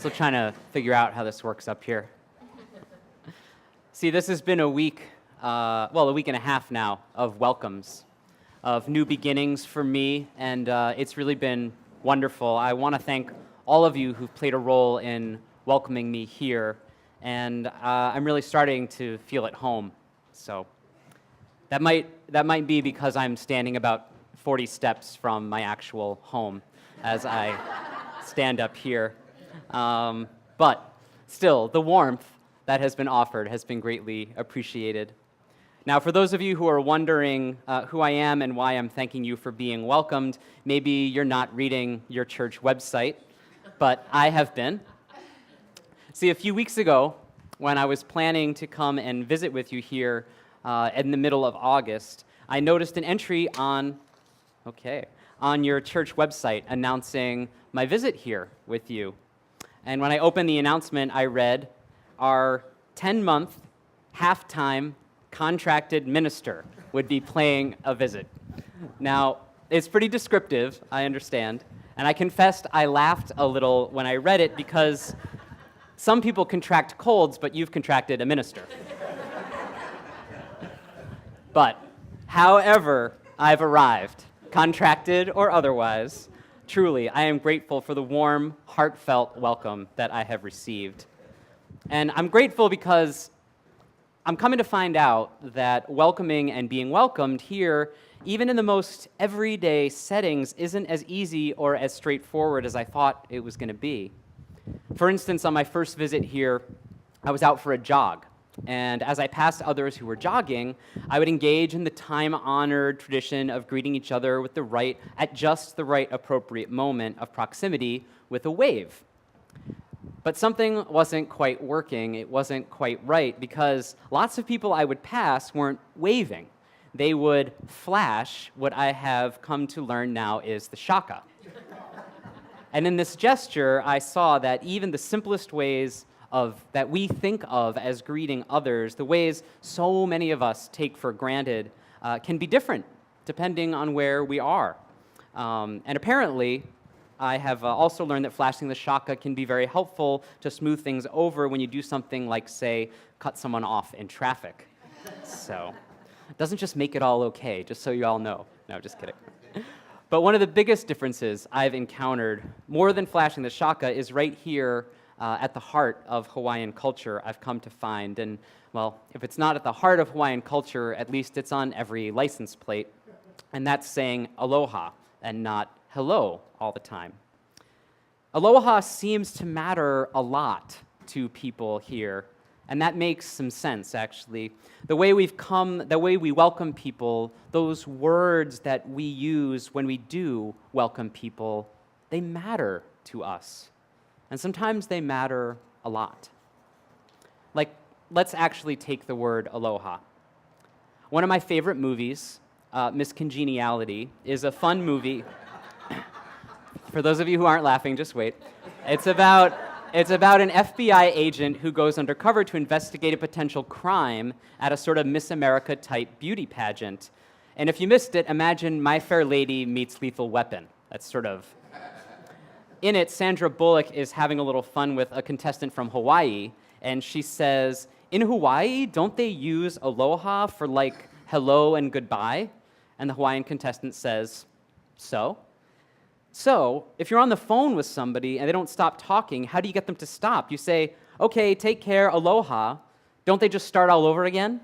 Still trying to figure out how this works up here. See, this has been a week, a week and a half now of welcomes, of new beginnings for me, and it's really been wonderful. I want to thank all of you who've played a role in welcoming me here, and I'm really starting to feel at home. So that might be because I'm standing about 40 steps from my actual home as I stand up here. But still, the warmth that has been offered has been greatly appreciated. Now, for those of you who are wondering who I am and why I'm thanking you for being welcomed, maybe you're not reading your church website, but I have been. See, a few weeks ago, when I was planning to come and visit with you here in the middle of August, I noticed an entry on your church website announcing my visit here with you. And when I opened the announcement, I read, our 10-month, half-time contracted minister would be paying a visit. Now, it's pretty descriptive, I understand, and I confessed I laughed a little when I read it because some people contract colds, but you've contracted a minister. But, however I've arrived, contracted or otherwise, truly, I am grateful for the warm, heartfelt welcome that I have received. And I'm grateful because I'm coming to find out that welcoming and being welcomed here, even in the most everyday settings, isn't as easy or as straightforward as I thought it was going to be. For instance, on my first visit here, I was out for a jog. And as I passed others who were jogging, I would engage in the time-honored tradition of greeting each other at just the right appropriate moment of proximity with a wave. But something wasn't quite working, it wasn't quite right, because lots of people I would pass weren't waving. They would flash what I have come to learn now is the shaka. And in this gesture, I saw that even the simplest ways that we think of as greeting others, the ways so many of us take for granted, can be different depending on where we are. And apparently, I have also learned that flashing the shaka can be very helpful to smooth things over when you do something like, say, cut someone off in traffic. So it doesn't just make it all okay, just so you all know. No, just kidding. But one of the biggest differences I've encountered, more than flashing the shaka, is right here at the heart of Hawaiian culture, I've come to find. And, well, if it's not at the heart of Hawaiian culture, at least it's on every license plate. And that's saying aloha and not hello all the time. Aloha seems to matter a lot to people here, and that makes some sense, actually. The way we welcome people, those words that we use when we do welcome people, they matter to us. And sometimes they matter a lot. Like, let's actually take the word aloha. One of my favorite movies, Miss Congeniality, is a fun movie. For those of you who aren't laughing, just wait. It's about an FBI agent who goes undercover to investigate a potential crime at a sort of Miss America-type beauty pageant. And if you missed it, imagine My Fair Lady meets Lethal Weapon. That's sort of... In it, Sandra Bullock is having a little fun with a contestant from Hawaii, and she says, in Hawaii, don't they use aloha for, like, hello and goodbye? And the Hawaiian contestant says, so? So, if you're on the phone with somebody and they don't stop talking, how do you get them to stop? You say, okay, take care, aloha. Don't they just start all over again?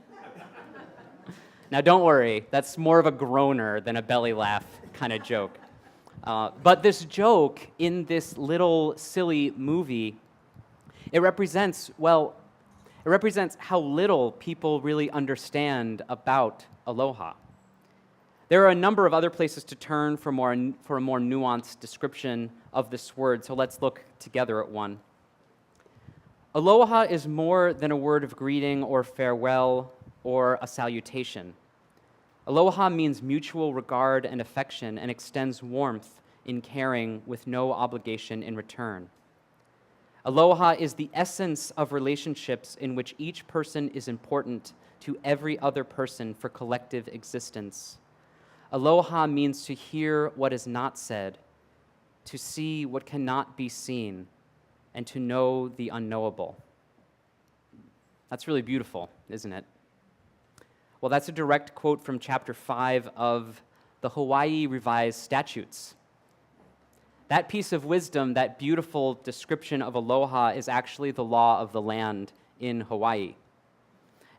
Now, don't worry, that's more of a groaner than a belly laugh kind of joke. But this joke in this little silly movie, it represents how little people really understand about aloha. There are a number of other places to turn for a more nuanced description of this word, so let's look together at one. Aloha is more than a word of greeting or farewell or a salutation. Aloha means mutual regard and affection and extends warmth in caring with no obligation in return. Aloha is the essence of relationships in which each person is important to every other person for collective existence. Aloha means to hear what is not said, to see what cannot be seen, and to know the unknowable. That's really beautiful, isn't it? Well, that's a direct quote from Chapter 5 of the Hawaii Revised Statutes. That piece of wisdom, that beautiful description of aloha, is actually the law of the land in Hawaii.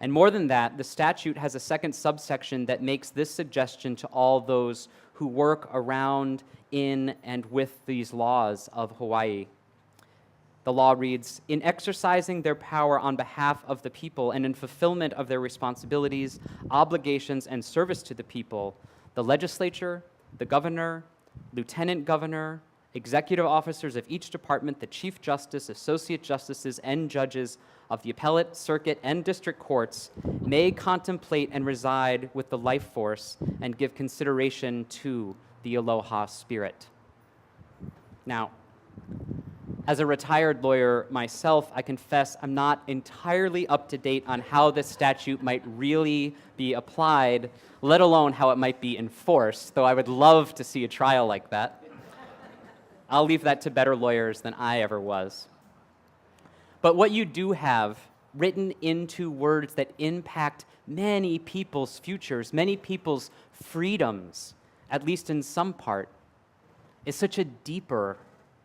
And more than that, the statute has a second subsection that makes this suggestion to all those who work around, in, and with these laws of Hawaii. The law reads, "In exercising their power on behalf of the people and in fulfillment of their responsibilities, obligations, and service to the people, the legislature, the governor, lieutenant governor, executive officers of each department, the chief justice, associate justices, and judges of the appellate, circuit, and district courts may contemplate and reside with the life force and give consideration to the aloha spirit." Now, as a retired lawyer myself, I confess I'm not entirely up to date on how this statute might really be applied, let alone how it might be enforced, though I would love to see a trial like that. I'll leave that to better lawyers than I ever was. But what you do have written into words that impact many people's futures, many people's freedoms, at least in some part, is such a deeper,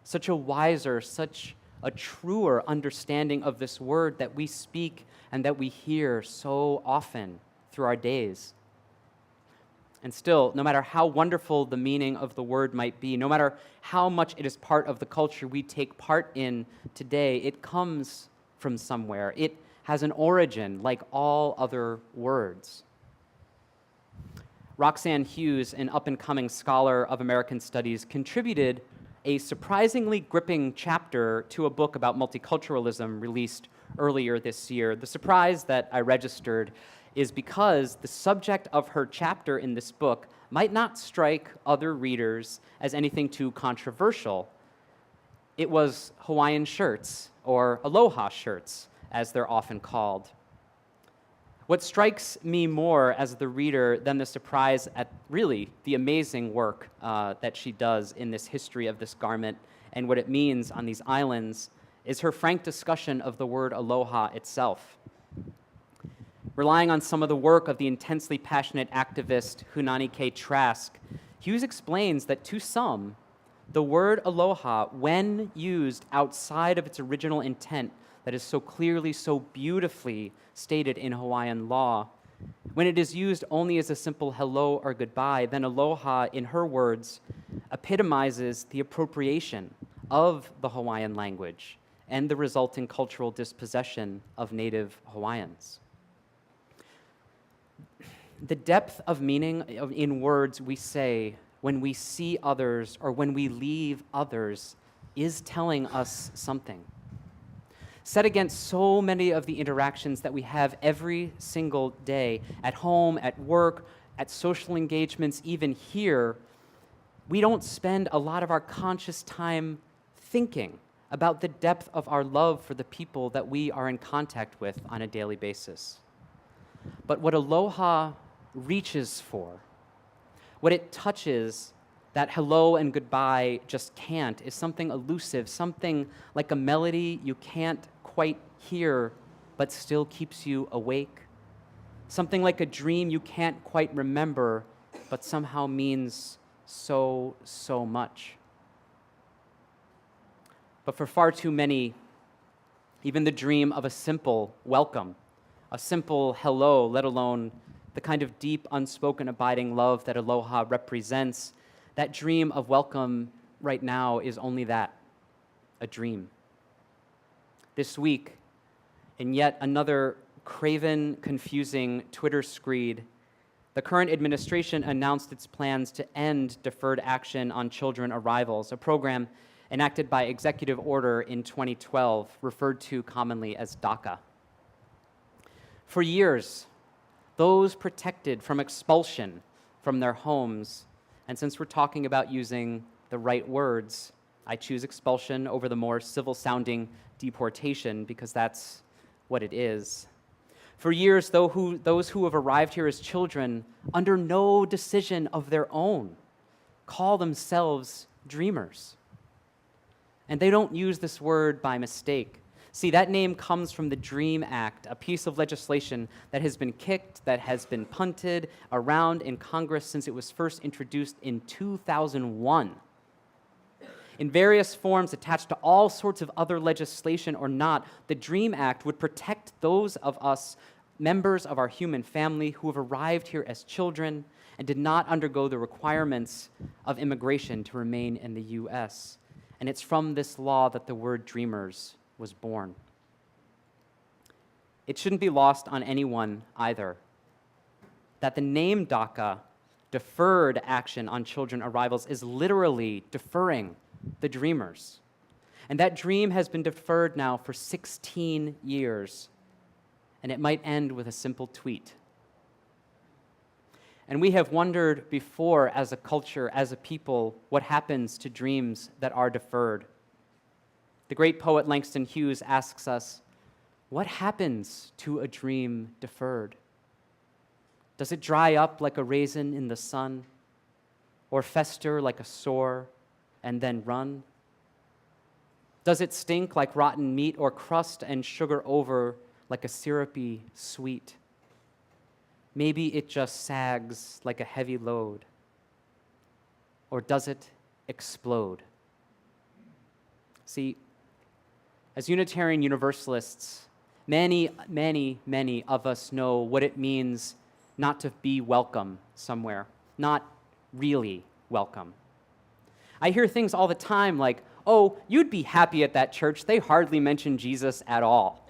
such a wiser, such a truer understanding of this word that we speak and that we hear so often through our days. And still, no matter how wonderful the meaning of the word might be, no matter how much it is part of the culture we take part in today, it comes from somewhere. It has an origin like all other words. Roxanne Hughes, an up-and-coming scholar of American studies, contributed a surprisingly gripping chapter to a book about multiculturalism released earlier this year. The surprise that I registered is because the subject of her chapter in this book might not strike other readers as anything too controversial. It was Hawaiian shirts, or aloha shirts, as they're often called. What strikes me more as the reader than the surprise at really the amazing work that she does in this history of this garment and what it means on these islands is her frank discussion of the word aloha itself. Relying on some of the work of the intensely passionate activist Hunani K. Trask, Hughes explains that to some, the word aloha, when used outside of its original intent that is so clearly, so beautifully stated in Hawaiian law, when it is used only as a simple hello or goodbye, then aloha, in her words, epitomizes the appropriation of the Hawaiian language and the resulting cultural dispossession of native Hawaiians. The depth of meaning in words we say when we see others or when we leave others is telling us something. Set against so many of the interactions that we have every single day, at home, at work, at social engagements, even here, we don't spend a lot of our conscious time thinking about the depth of our love for the people that we are in contact with on a daily basis. But what aloha reaches for, what it touches that hello and goodbye just can't, is something elusive, something like a melody you can't quite hear but still keeps you awake, something like a dream you can't quite remember but somehow means so, so much. But for far too many, even the dream of a simple welcome, a simple hello, let alone the kind of deep, unspoken, abiding love that aloha represents, that dream of welcome right now is only that, a dream. This week, in yet another craven, confusing Twitter screed, the current administration announced its plans to end deferred action on children arrivals, a program enacted by executive order in 2012, referred to commonly as DACA. For years, those protected from expulsion from their homes, and since we're talking about using the right words, I choose expulsion over the more civil-sounding deportation because that's what it is. For years, those who have arrived here as children, under no decision of their own, call themselves dreamers. And they don't use this word by mistake. See, that name comes from the DREAM Act, a piece of legislation that has been kicked, that has been punted around in Congress since it was first introduced in 2001. In various forms attached to all sorts of other legislation or not, the DREAM Act would protect those of us, members of our human family, who have arrived here as children and did not undergo the requirements of immigration to remain in the U.S. And it's from this law that the word dreamers was born. It shouldn't be lost on anyone either that the name DACA, deferred action on children arrivals, is literally deferring the dreamers. And that dream has been deferred now for 16 years, and it might end with a simple tweet. And we have wondered before as a culture, as a people, what happens to dreams that are deferred. The great poet Langston Hughes asks us, what happens to a dream deferred? Does it dry up like a raisin in the sun, or fester like a sore and then run? Does it stink like rotten meat, or crust and sugar over like a syrupy sweet? Maybe it just sags like a heavy load. Or does it explode? See, as Unitarian Universalists, many of us know what it means not to be welcome somewhere, not really welcome. I hear things all the time like, oh, you'd be happy at that church, they hardly mention Jesus at all.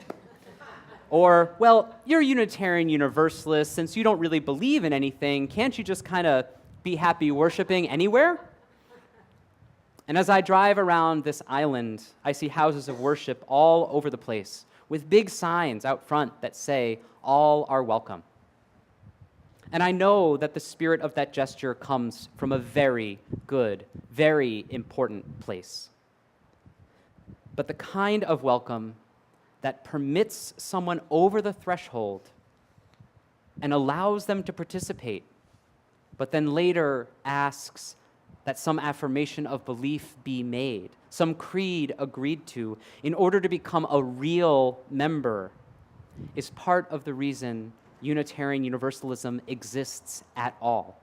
Or, well, you're a Unitarian Universalist, since you don't really believe in anything, can't you just kind of be happy worshiping anywhere? And as I drive around this island, I see houses of worship all over the place, with big signs out front that say, all are welcome. And I know that the spirit of that gesture comes from a very good, very important place. But the kind of welcome that permits someone over the threshold and allows them to participate, but then later asks that some affirmation of belief be made, some creed agreed to, in order to become a real member, is part of the reason Unitarian Universalism exists at all.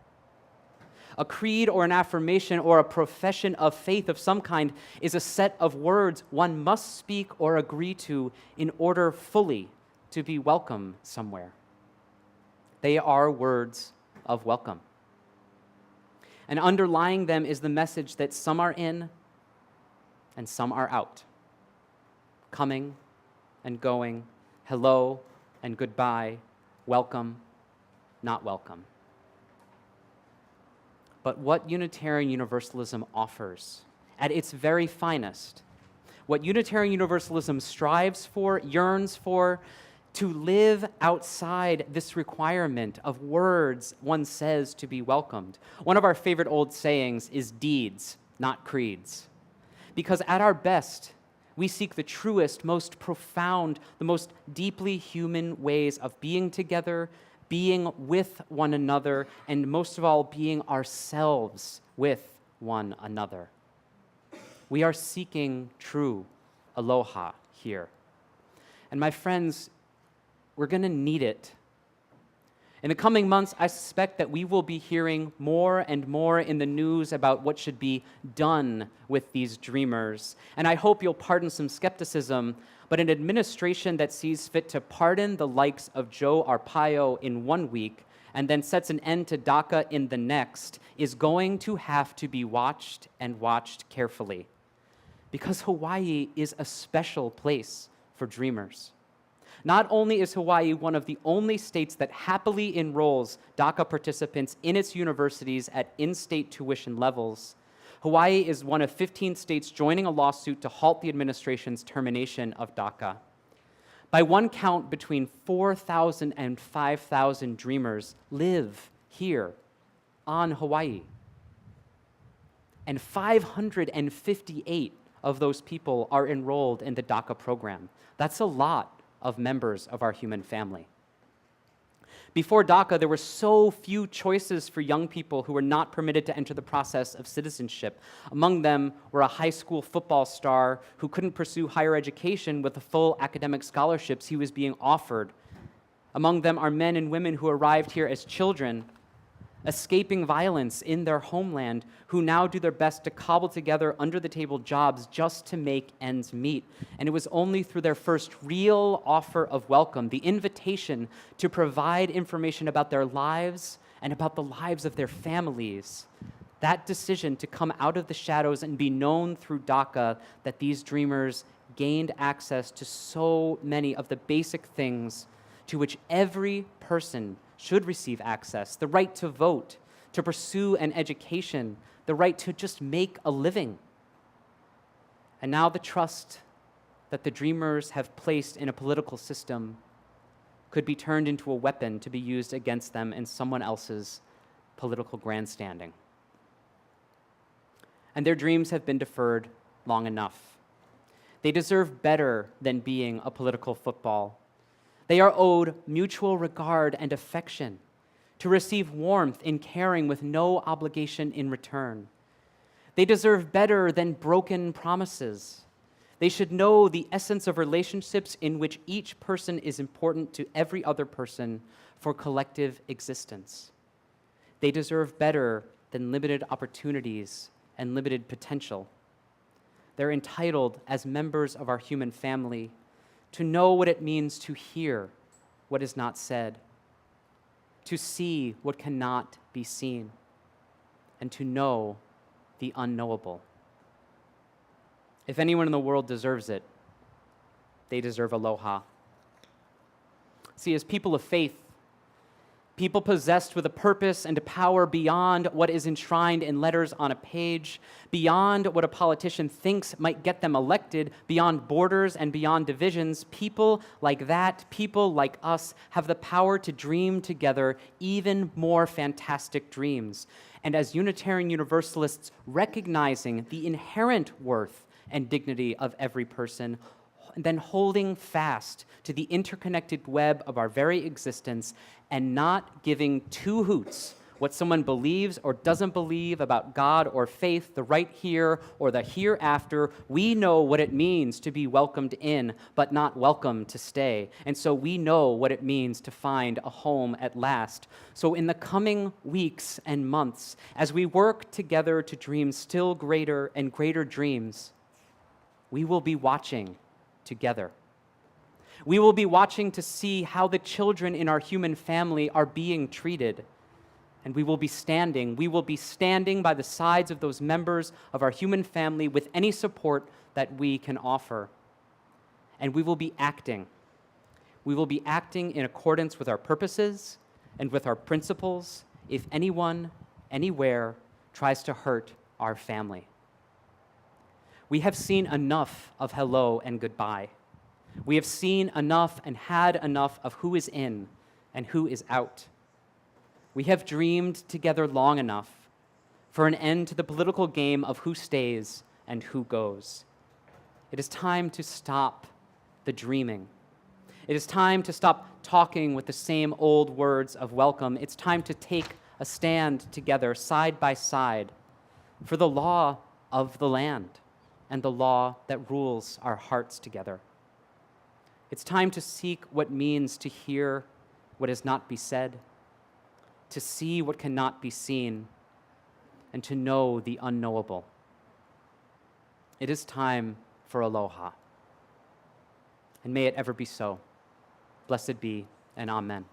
A creed or an affirmation or a profession of faith of some kind is a set of words one must speak or agree to in order fully to be welcome somewhere. They are words of welcome. And underlying them is the message that some are in and some are out. Coming and going, hello and goodbye, welcome, not welcome. But what Unitarian Universalism offers, at its very finest, what Unitarian Universalism strives for, yearns for, to live outside this requirement of words one says to be welcomed. One of our favorite old sayings is deeds, not creeds. Because at our best, we seek the truest, most profound, the most deeply human ways of being together, being with one another, and most of all, being ourselves with one another. We are seeking true aloha here. And my friends, we're going to need it. In the coming months, I suspect that we will be hearing more and more in the news about what should be done with these dreamers. And I hope you'll pardon some skepticism, but an administration that sees fit to pardon the likes of Joe Arpaio in 1 week and then sets an end to DACA in the next is going to have to be watched and watched carefully. Because Hawaii is a special place for dreamers. Not only is Hawaii one of the only states that happily enrolls DACA participants in its universities at in-state tuition levels, Hawaii is one of 15 states joining a lawsuit to halt the administration's termination of DACA. By one count, between 4,000 and 5,000 dreamers live here on Hawaii. And 558 of those people are enrolled in the DACA program. That's a lot of members of our human family. Before DACA, there were so few choices for young people who were not permitted to enter the process of citizenship. Among them were a high school football star who couldn't pursue higher education with the full academic scholarships he was being offered. Among them are men and women who arrived here as children, escaping violence in their homeland, who now do their best to cobble together under-the-table jobs just to make ends meet. And it was only through their first real offer of welcome, the invitation to provide information about their lives and about the lives of their families, that decision to come out of the shadows and be known through DACA, that these dreamers gained access to so many of the basic things to which every person should receive access: the right to vote, to pursue an education, the right to just make a living. And now the trust that the dreamers have placed in a political system could be turned into a weapon to be used against them in someone else's political grandstanding. And their dreams have been deferred long enough. They deserve better than being a political football. They are owed mutual regard and affection, to receive warmth in caring with no obligation in return. They deserve better than broken promises. They should know the essence of relationships in which each person is important to every other person for collective existence. They deserve better than limited opportunities and limited potential. They're entitled, as members of our human family, to know what it means to hear what is not said, to see what cannot be seen, and to know the unknowable. If anyone in the world deserves it, they deserve aloha. See, as people of faith, people possessed with a purpose and a power beyond what is enshrined in letters on a page, beyond what a politician thinks might get them elected, beyond borders and beyond divisions, people like that, people like us, have the power to dream together even more fantastic dreams. And as Unitarian Universalists, recognizing the inherent worth and dignity of every person, and then holding fast to the interconnected web of our very existence and not giving two hoots what someone believes or doesn't believe about God or faith, the right here or the hereafter. We know what it means to be welcomed in, but not welcome to stay. And so we know what it means to find a home at last. So in the coming weeks and months, as we work together to dream still greater and greater dreams, we will be watching together. We will be watching to see how the children in our human family are being treated. And we will be standing by the sides of those members of our human family with any support that we can offer. And we will be acting. We will be acting in accordance with our purposes and with our principles if anyone, anywhere, tries to hurt our family. We have seen enough of hello and goodbye. We have seen enough and had enough of who is in and who is out. We have dreamed together long enough for an end to the political game of who stays and who goes. It is time to stop the dreaming. It is time to stop talking with the same old words of welcome. It's time to take a stand together, side by side, for the law of the land and the law that rules our hearts together. It's time to seek what means to hear what is not be said, to see what cannot be seen, and to know the unknowable. It is time for aloha. And may it ever be so. Blessed be, and amen.